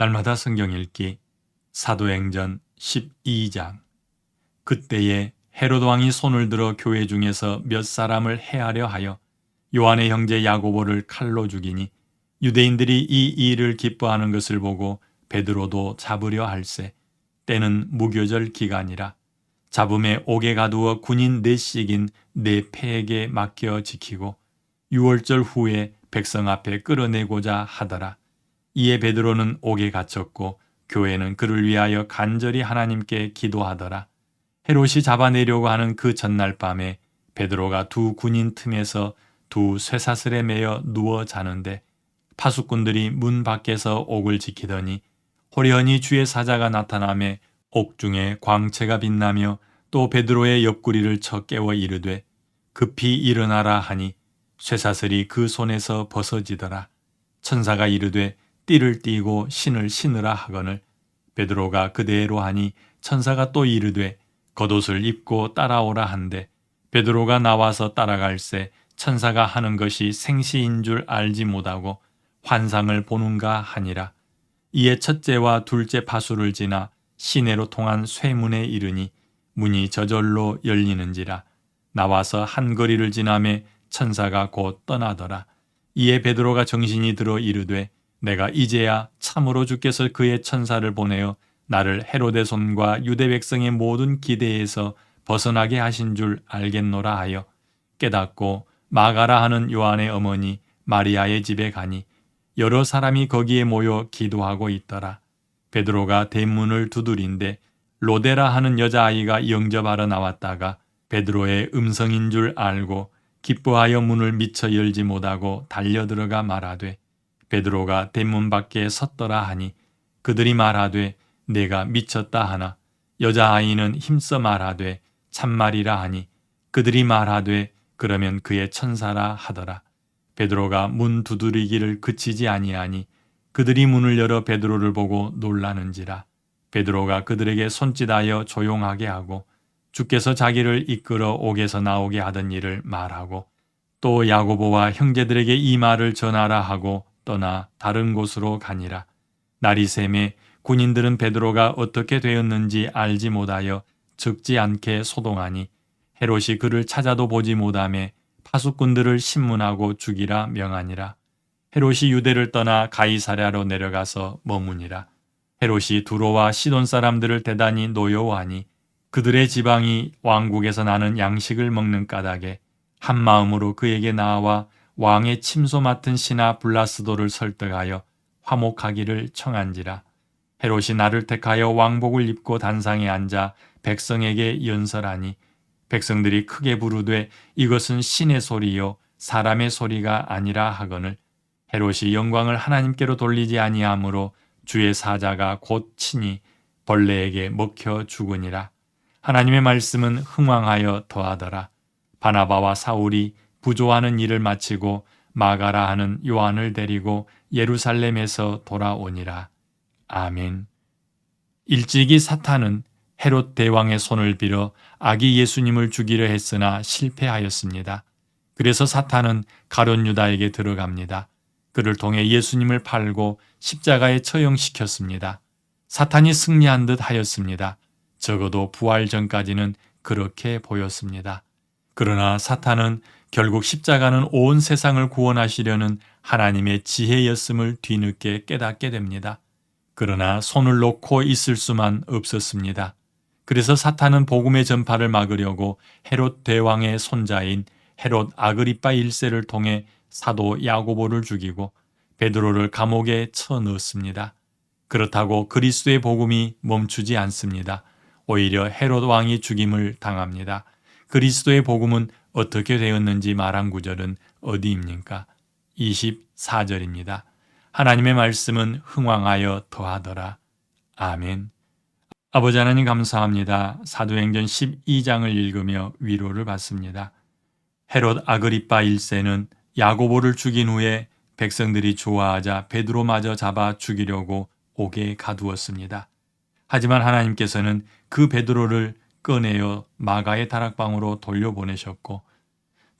날마다 성경 읽기 사도행전 12장. 그때에 헤롯 왕이 손을 들어 교회 중에서 몇 사람을 해하려 하여 요한의 형제 야고보를 칼로 죽이니 유대인들이 이 일을 기뻐하는 것을 보고 베드로도 잡으려 할세. 때는 무교절 기간이라. 잡음에 옥에 가두어 군인 넷씩인 네 패에게 맡겨 지키고 6월절 후에 백성 앞에 끌어내고자 하더라. 이에 베드로는 옥에 갇혔고 교회는 그를 위하여 간절히 하나님께 기도하더라. 헤롯이 잡아내려고 하는 그 전날 밤에 베드로가 두 군인 틈에서 두 쇠사슬에 매여 누워 자는데 파수꾼들이 문 밖에서 옥을 지키더니 호련히 주의 사자가 나타나매 옥중에 광채가 빛나며 또 베드로의 옆구리를 쳐 깨워 이르되 급히 일어나라 하니 쇠사슬이 그 손에서 벗어지더라. 천사가 이르되 띠를 띠고 신을 신으라 하거늘 베드로가 그대로 하니 천사가 또 이르되 겉옷을 입고 따라오라 한데 베드로가 나와서 따라갈새 천사가 하는 것이 생시인 줄 알지 못하고 환상을 보는가 하니라. 이에 첫째와 둘째 파수를 지나 시내로 통한 쇠문에 이르니 문이 저절로 열리는지라. 나와서 한 거리를 지나매 천사가 곧 떠나더라. 이에 베드로가 정신이 들어 이르되 내가 이제야 참으로 주께서 그의 천사를 보내어 나를 헤롯의 손과 유대 백성의 모든 기대에서 벗어나게 하신 줄 알겠노라 하여 깨닫고 마가라 하는 요한의 어머니 마리아의 집에 가니 여러 사람이 거기에 모여 기도하고 있더라. 베드로가 대문을 두드린데 로데라 하는 여자아이가 영접하러 나왔다가 베드로의 음성인 줄 알고 기뻐하여 문을 미처 열지 못하고 달려들어가 말하되 베드로가 대문 밖에 섰더라 하니 그들이 말하되 내가 미쳤다 하나 여자아이는 힘써 말하되 참말이라 하니 그들이 말하되 그러면 그의 천사라 하더라. 베드로가 문 두드리기를 그치지 아니하니 그들이 문을 열어 베드로를 보고 놀라는지라. 베드로가 그들에게 손짓하여 조용하게 하고 주께서 자기를 이끌어 옥에서 나오게 하던 일을 말하고 또 야고보와 형제들에게 이 말을 전하라 하고 떠나 다른 곳으로 가니라. 날이 새매 군인들은 베드로가 어떻게 되었는지 알지 못하여 적지 않게 소동하니 헤롯이 그를 찾아도 보지 못하매 파수꾼들을 신문하고 죽이라 명하니라. 헤롯이 유대를 떠나 가이사랴로 내려가서 머무니라. 헤롯이 두로와 시돈 사람들을 대단히 노여워하니 그들의 지방이 왕국에서 나는 양식을 먹는 까닭에 한 마음으로 그에게 나와 왕의 침소 맡은 신하 블라스도를 설득하여 화목하기를 청한지라. 헤롯이 나를 택하여 왕복을 입고 단상에 앉아 백성에게 연설하니 백성들이 크게 부르되 이것은 신의 소리요 사람의 소리가 아니라 하거늘 헤롯이 영광을 하나님께로 돌리지 아니하므로 주의 사자가 곧 친히 벌레에게 먹혀 죽으니라. 하나님의 말씀은 흥왕하여 더하더라. 바나바와 사울이 부조하는 일을 마치고 마가라 하는 요한을 데리고 예루살렘에서 돌아오니라. 아멘. 일찍이 사탄은 헤롯 대왕의 손을 빌어 아기 예수님을 죽이려 했으나 실패하였습니다. 그래서 사탄은 가룟 유다에게 들어갑니다. 그를 통해 예수님을 팔고 십자가에 처형시켰습니다. 사탄이 승리한 듯 하였습니다. 적어도 부활 전까지는 그렇게 보였습니다. 그러나 사탄은 결국 십자가는 온 세상을 구원하시려는 하나님의 지혜였음을 뒤늦게 깨닫게 됩니다. 그러나 손을 놓고 있을 수만 없었습니다. 그래서 사탄은 복음의 전파를 막으려고 헤롯 대왕의 손자인 헤롯 아그리빠 1세를 통해 사도 야고보를 죽이고 베드로를 감옥에 쳐넣었습니다. 그렇다고 그리스도의 복음이 멈추지 않습니다. 오히려 헤롯 왕이 죽임을 당합니다. 그리스도의 복음은 어떻게 되었는지 말한 구절은 어디입니까? 24절입니다. 하나님의 말씀은 흥왕하여 더하더라. 아멘. 아버지 하나님 감사합니다. 사도행전 12장을 읽으며 위로를 받습니다. 헤롯 아그리빠 1세는 야고보를 죽인 후에 백성들이 좋아하자 베드로마저 잡아 죽이려고 옥에 가두었습니다. 하지만 하나님께서는 그 베드로를 꺼내어 마가의 다락방으로 돌려보내셨고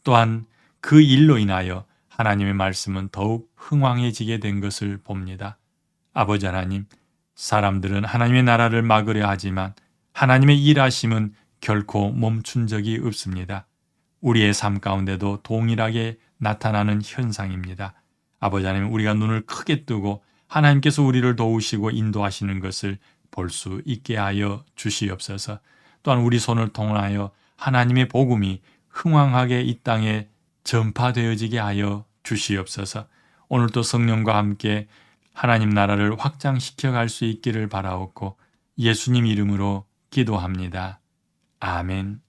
또한 그 일로 인하여 하나님의 말씀은 더욱 흥왕해지게 된 것을 봅니다. 아버지 하나님, 사람들은 하나님의 나라를 막으려 하지만 하나님의 일하심은 결코 멈춘 적이 없습니다. 우리의 삶 가운데도 동일하게 나타나는 현상입니다. 아버지 하나님, 우리가 눈을 크게 뜨고 하나님께서 우리를 도우시고 인도하시는 것을 볼 수 있게 하여 주시옵소서. 또한 우리 손을 통하여 하나님의 복음이 흥왕하게 이 땅에 전파되어지게 하여 주시옵소서. 오늘도 성령과 함께 하나님 나라를 확장시켜 갈 수 있기를 바라옵고 예수님 이름으로 기도합니다. 아멘.